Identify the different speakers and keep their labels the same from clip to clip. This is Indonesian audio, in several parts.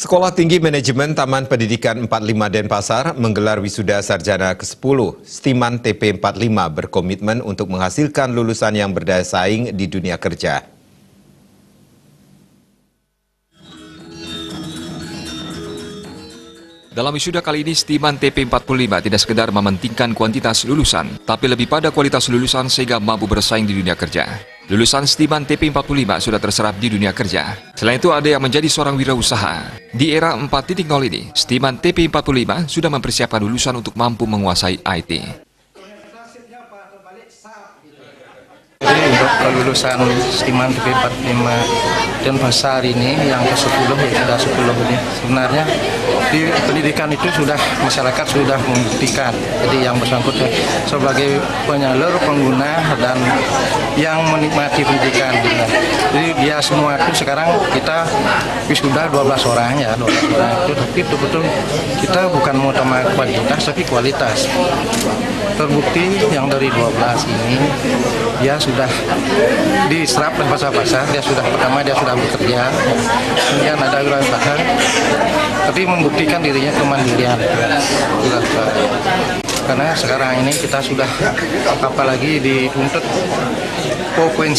Speaker 1: Sekolah Tinggi Manajemen Taman Pendidikan 45 Denpasar menggelar wisuda sarjana ke-10. Stiman TP 45 berkomitmen untuk menghasilkan lulusan yang berdaya saing di dunia kerja.
Speaker 2: Dalam wisuda kali ini, Stiman TP 45 tidak sekedar mementingkan kuantitas lulusan, tapi lebih pada kualitas lulusan sehingga mampu bersaing di dunia kerja. Lulusan Stiman TP 45 sudah terserap di dunia kerja. Selain itu, ada yang menjadi seorang wirausaha. Di era 4.0 ini, Stiman TP 45 sudah mempersiapkan lulusan untuk mampu menguasai IT.
Speaker 3: Jadi untuk kelulusan Stiman TP 45 Denpasar ini yang ke-10 ya, sudah 10 ini sebenarnya di pendidikan itu sudah masyarakat sudah membuktikan. Jadi yang bersangkutan sebagai penyalur, pengguna dan yang menikmati pendidikan. Jadi dia semua itu sekarang kita wisuda 12 orang ya, 12 orang itu, tapi betul-betul kita bukan mau utama kuantitas tapi kualitas. Terbukti yang dari 12 ini dia sudah diserap dan pasar-pasar, dia sudah pertama dia sudah bekerja, kemudian ada wirausaha, tapi membuktikan dirinya kemandirian. Karena sekarang ini kita sudah apalagi dituntut 4.0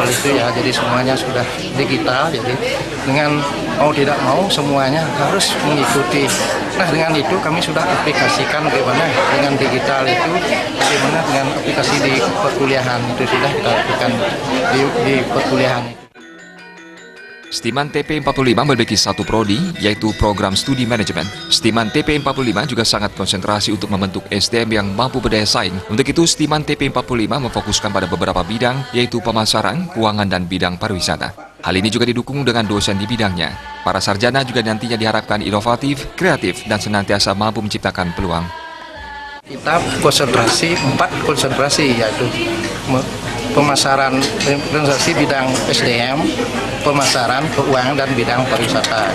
Speaker 3: itu ya, jadi semuanya sudah digital, jadi dengan mau tidak mau semuanya harus mengikuti. Nah, dengan itu kami sudah aplikasikan bagaimana dengan digital itu, bagaimana dengan aplikasi di perkuliahan itu sudah kita lakukan di perkuliahan.
Speaker 2: Stiman TP 45 memiliki satu prodi, yaitu program studi manajemen. Stiman TP 45 juga sangat konsentrasi untuk membentuk SDM yang mampu berdaya saing. Untuk itu, Stiman TP 45 memfokuskan pada beberapa bidang, yaitu pemasaran, keuangan, dan bidang pariwisata. Hal ini juga didukung dengan dosen di bidangnya. Para sarjana juga nantinya diharapkan inovatif, kreatif, dan senantiasa mampu menciptakan peluang.
Speaker 3: Kita konsentrasi, 4 konsentrasi, yaitu pemasaran, konsentrasi bidang SDM, pemasaran, keuangan, dan bidang pariwisata.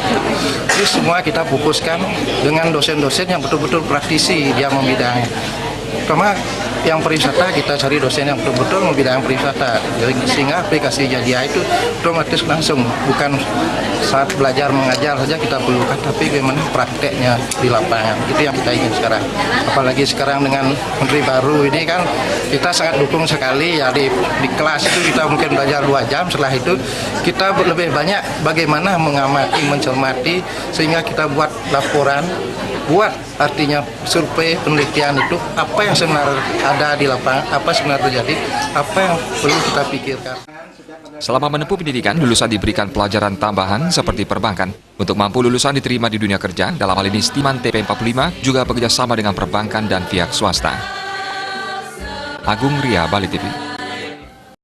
Speaker 3: Jadi semua kita fokuskan dengan dosen-dosen yang betul-betul praktisi dia membidang. Karena yang pariwisata kita cari dosen yang betul-betul membidang pariwisata, sehingga aplikasi Jadia itu otomatis langsung, bukan saat belajar mengajar saja kita perlukan, tapi bagaimana prakteknya di lapangan. Itu yang kita ingin sekarang. Apalagi sekarang dengan menteri baru ini kan kita sangat dukung sekali ya, di kelas itu kita mungkin belajar 2 jam, setelah itu kita lebih banyak bagaimana mengamati, mencermati, sehingga kita buat laporan, buat artinya survei penelitian itu apa yang sebenarnya ada di lapangan, apa sebenarnya terjadi, apa yang perlu kita pikirkan.
Speaker 2: Selama menempuh pendidikan, lulusan diberikan pelajaran tambahan seperti perbankan. Untuk mampu lulusan diterima di dunia kerja, dalam hal ini Stiman TP 45 juga bekerja sama dengan perbankan dan pihak swasta. Agung Ria, Bali TV.